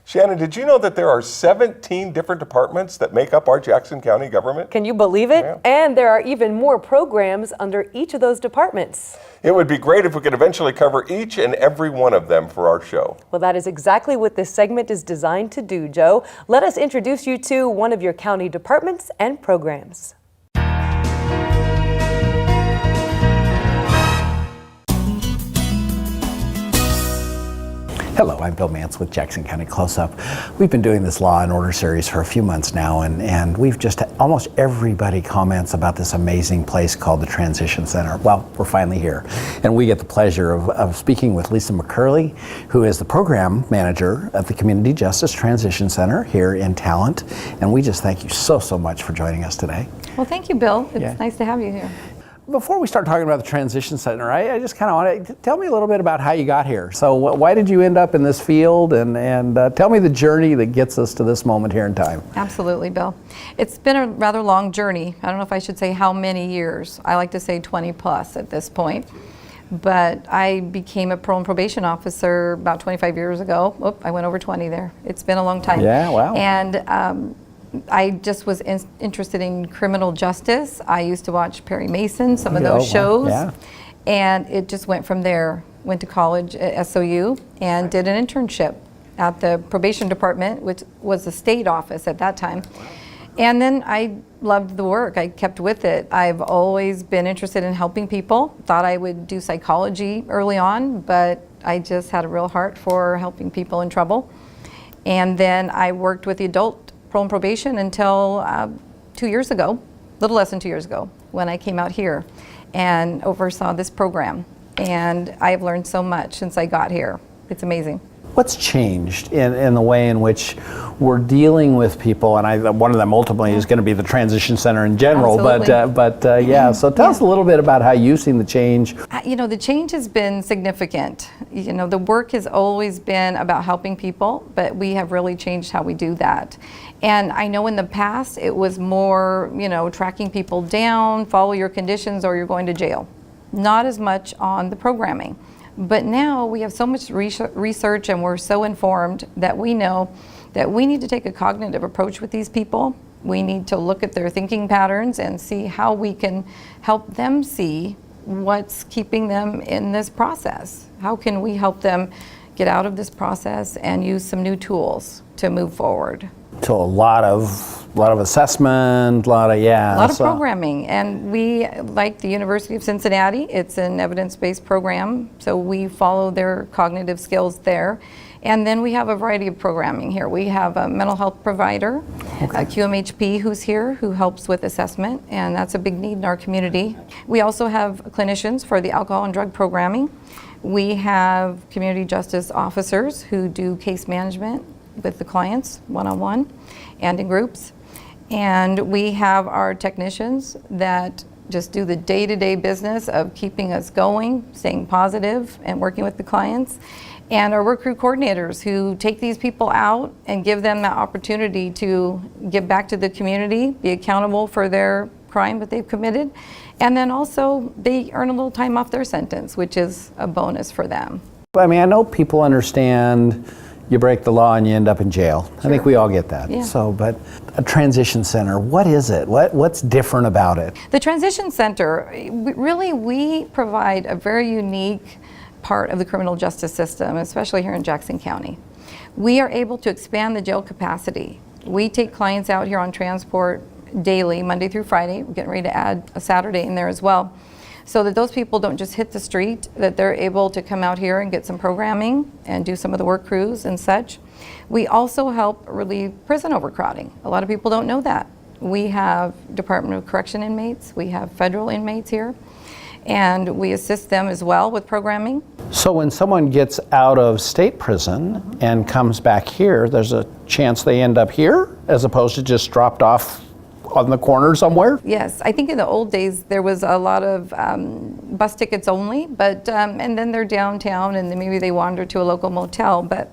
Shannon, did you know that there are 17 different departments that make up our Jackson County government? Can you believe it? Yeah. And there are even more programs under each of those departments. It would be great if we could eventually cover each and every one of them for our show. Well, that is exactly what this segment is designed to do, Joe. Let us introduce you to one of your county departments and programs. Hello, I'm Bill Mance with Jackson County Close-Up. We've been doing this Law and Order series for a few months now, and we've just almost everybody comments about this amazing place called the Transition Center. Well, we're finally here, and we get the pleasure of speaking with Lisa McCurley, who is the program manager at the Community Justice Transition Center here in Talent. And we just thank you so much for joining us today. Well, thank you, Bill. It's nice to have you here. Before we start talking about the Transition Center, I just kind of want to tell me a little bit about how you got here. So why did you end up in this field, and tell me the journey that gets us to this moment here in time. Absolutely, Bill. It's been a rather long journey. I don't know if I should say how many years. I like to say 20 plus at this point. But I became a parole and probation officer about 25 years ago. Oop, I went over 20 there. It's been a long time. Yeah, wow. And I just was interested in criminal justice. I used to watch Perry Mason, some of those shows, and it just went from there. Went to college at SOU and did an internship at the probation department, which was the state office at that time. And then I loved the work. I kept with it. I've always been interested in helping people. Thought I would do psychology early on, but I just had a real heart for helping people in trouble. And then I worked with the adult parole and probation until 2 years ago, a little less than 2 years ago, when I came out here and oversaw this program. And I have learned so much since I got here. It's amazing. What's changed in the way in which we're dealing with people? And one of them ultimately is going to be the Transition Center in general. Absolutely. Yeah. So tell us a little bit about how you've seen the change. You know, the change has been significant. You know, the work has always been about helping people, but we have really changed how we do that. And I know in the past it was more, you know, tracking people down, follow your conditions or you're going to jail. Not as much on the programming. But now we have so much research and we're so informed that we know that we need to take a cognitive approach with these people. We need to look at their thinking patterns and see how we can help them see what's keeping them in this process. How can we help them get out of this process and use some new tools to move forward? So a lot of assessment, a lot of programming, and we, like the University of Cincinnati, it's an evidence-based program, so we follow their cognitive skills there. And then we have a variety of programming here. We have a mental health provider, a QMHP who's here, who helps with assessment, and that's a big need in our community. We also have clinicians for the alcohol and drug programming. We have community justice officers who do case management with the clients one-on-one and in groups. And we have our technicians that just do the day-to-day business of keeping us going, staying positive and working with the clients. And our work crew coordinators who take these people out and give them that opportunity to give back to the community, be accountable for their crime that they've committed. And then also they earn a little time off their sentence, which is a bonus for them. I mean, I know people understand you break the law and you end up in jail. Sure. I think we all get that. Yeah. So, but a transition center, what is it? What's different about it? The Transition Center, we provide a very unique part of the criminal justice system, especially here in Jackson County. We are able to expand the jail capacity. We take clients out here on transport daily, Monday through Friday. We're getting ready to add a Saturday in there as well, so that those people don't just hit the street, that they're able to come out here and get some programming and do some of the work crews and such. We also help relieve prison overcrowding. A lot of people don't know that. We have Department of Correction inmates, we have federal inmates here, and we assist them as well with programming. So when someone gets out of state prison and comes back here, there's a chance they end up here as opposed to just dropped off on the corner somewhere? Yes, I think in the old days there was a lot of bus tickets only, but and then they're downtown and then maybe they wander to a local motel. But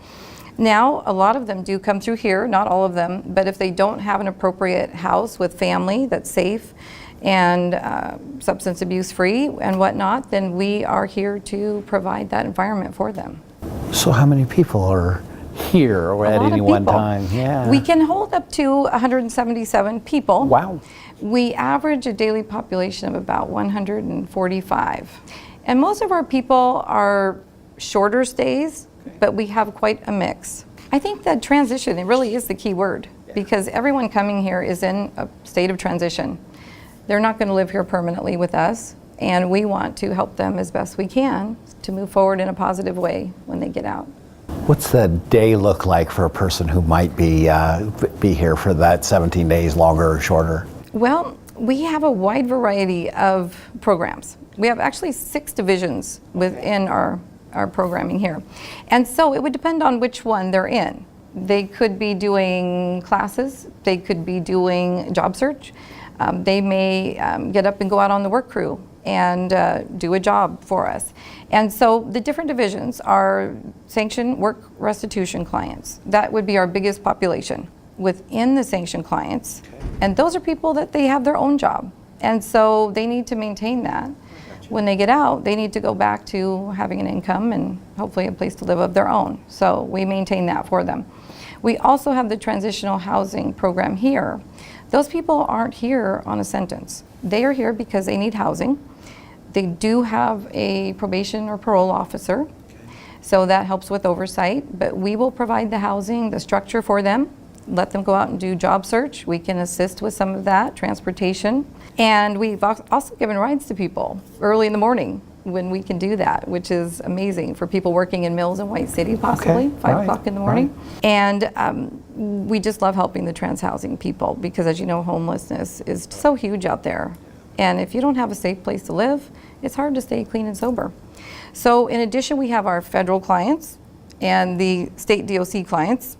now a lot of them do come through here, not all of them, but if they don't have an appropriate house with family that's safe and substance abuse free and whatnot, then we are here to provide that environment for them. So how many people are here or A at lot of any one people. time. Yeah. We can hold up to 177 people. Wow. We average a daily population of about 145. And most of our people are shorter stays, but we have quite a mix. I think that transition, it really is the key word, because everyone coming here is in a state of transition. They're not going to live here permanently with us, and we want to help them as best we can to move forward in a positive way when they get out. What's the day look like for a person who might be here for that 17 days, longer or shorter? Well, we have a wide variety of programs. We have actually 6 divisions within our programming here. And so it would depend on which one they're in. They could be doing classes, they could be doing job search, they may get up and go out on the work crew and do a job for us. And so the different divisions are sanctioned work restitution clients. That would be our biggest population within the sanctioned clients. And those are people that they have their own job. And so they need to maintain that. When they get out, they need to go back to having an income and hopefully a place to live of their own. So we maintain that for them. We also have the transitional housing program here. Those people aren't here on a sentence. They are here because they need housing. They do have a probation or parole officer, so that helps with oversight, but we will provide the housing, the structure for them, let them go out and do job search. We can assist with some of that, transportation. And we've also given rides to people early in the morning when we can do that, which is amazing for people working in mills in White City, possibly, 5 o'clock in the morning. Right. And we just love helping the trans housing people because, as you know, homelessness is so huge out there. And if you don't have a safe place to live, it's hard to stay clean and sober. So in addition, we have our federal clients and the state DOC clients,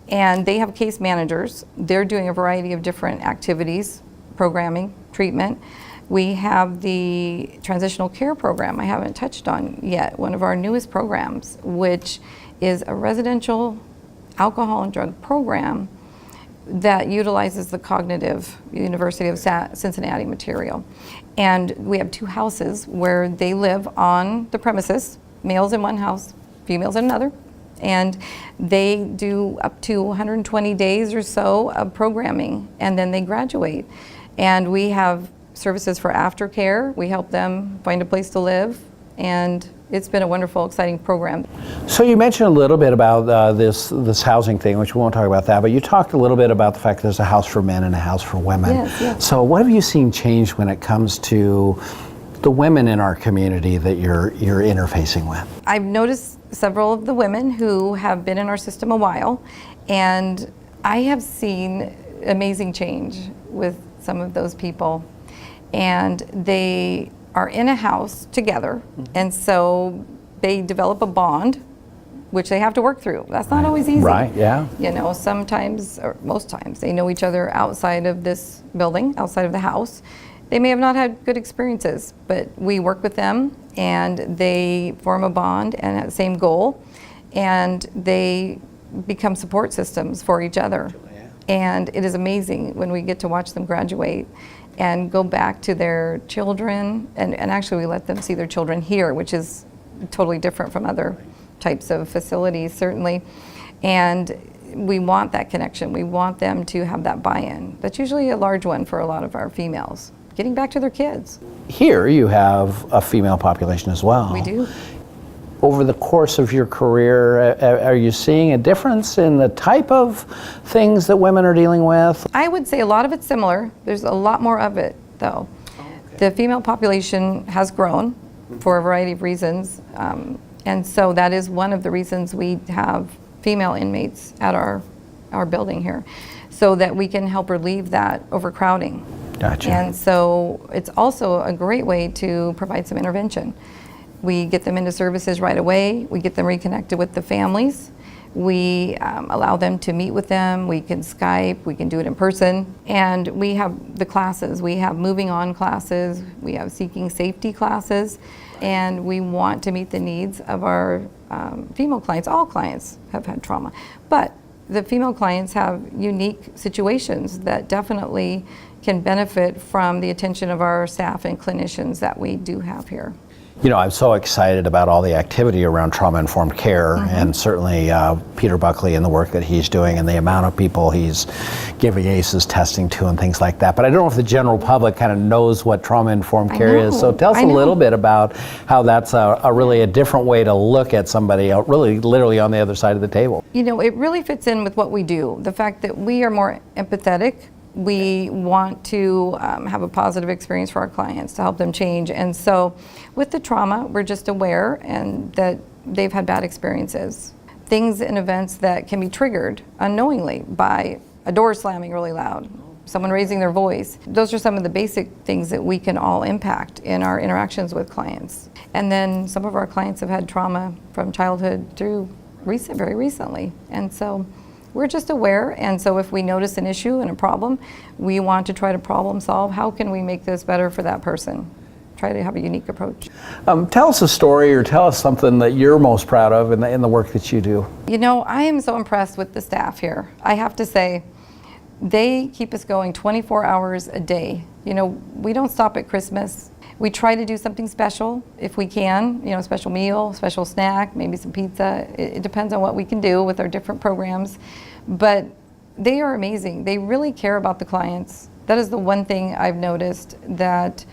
and they have case managers. They're doing a variety of different activities, programming, treatment. We have the transitional care program I haven't touched on yet, one of our newest programs, which is a residential alcohol and drug program that utilizes the cognitive University of Cincinnati material. And we have 2 houses where they live on the premises, males in one house, females in another. And they do up to 120 days or so of programming, and then they graduate. And we have services for aftercare. We help them find a place to live, and it's been a wonderful, exciting program. So you mentioned a little bit about this housing thing, which we won't talk about that, but you talked a little bit about the fact there's a house for men and a house for women. Yes. So what have you seen change when it comes to the women in our community that you're interfacing with? I've noticed several of the women who have been in our system a while, and I have seen amazing change with some of those people. And they are in a house together, and so they develop a bond, which they have to work through. That's not always easy. Right, yeah. You know, sometimes, or most times, they know each other outside of this building, outside of the house. They may have not had good experiences, but we work with them, and they form a bond and have the same goal, and they become support systems for each other. And it is amazing when we get to watch them graduate and go back to their children, and actually we let them see their children here, which is totally different from other types of facilities, certainly. And we want that connection. We want them to have that buy-in. That's usually a large one for a lot of our females, getting back to their kids. Here you have a female population as well. We do. Over the course of your career, are you seeing a difference in the type of things that women are dealing with? I would say a lot of it's similar. There's a lot more of it, though. The female population has grown for a variety of reasons, and so that is one of the reasons we have female inmates at our building here, so that we can help relieve that overcrowding. Gotcha. And so it's also a great way to provide some intervention. We get them into services right away. We get them reconnected with the families. We allow them to meet with them. We can Skype. We can do it in person. And we have the classes. We have moving on classes. We have seeking safety classes. And we want to meet the needs of our female clients. All clients have had trauma. But the female clients have unique situations that definitely can benefit from the attention of our staff and clinicians that we do have here. You know, I'm so excited about all the activity around trauma-informed care, and certainly Peter Buckley and the work that he's doing and the amount of people he's giving ACEs testing to and things like that. But I don't know if the general public kind of knows what trauma-informed care is. So tell us a little bit about how that's a really a different way to look at somebody really literally on the other side of the table. You know, it really fits in with what we do. The fact that we are more empathetic. We want to have a positive experience for our clients to help them change. And so with the trauma, we're just aware and that they've had bad experiences. Things and events that can be triggered unknowingly by a door slamming really loud, someone raising their voice. Those are some of the basic things that we can all impact in our interactions with clients. And then some of our clients have had trauma from childhood through very recently. And so we're just aware, and so if we notice an issue and a problem, we want to try to problem solve. How can we make this better for that person? Try to have a unique approach. Tell us a story or tell us something that you're most proud of in the work that you do. You know, I am so impressed with the staff here. I have to say, they keep us going 24 hours a day. You know, we don't stop at Christmas. We try to do something special if we can, you know, a special meal, special snack, maybe some pizza. It depends on what we can do with our different programs. But they are amazing. They really care about the clients. That is the one thing I've noticed, that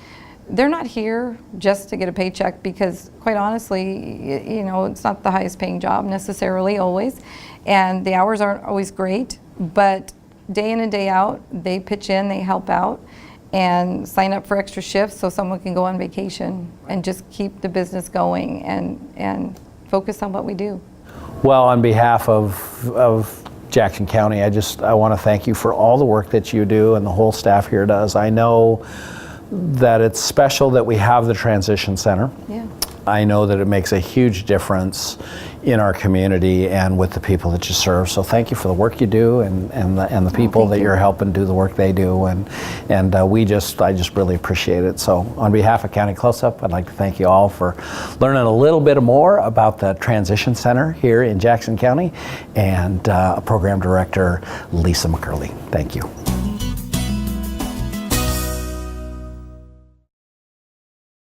they're not here just to get a paycheck, because quite honestly, you know, it's not the highest paying job necessarily always. And the hours aren't always great, but day in and day out, they pitch in, they help out, and sign up for extra shifts so someone can go on vacation and just keep the business going and focus on what we do. Well, on behalf of Jackson County, I want to thank you for all the work that you do and the whole staff here does. I know that it's special that we have the transition center. Yeah. I know that it makes a huge difference in our community and with the people that you serve. So thank you for the work you do and the people that you're helping do the work they do. And I just really appreciate it. So on behalf of County Close-Up, I'd like to thank you all for learning a little bit more about the Transition Center here in Jackson County, and Program Director Lisa McCurley. Thank you.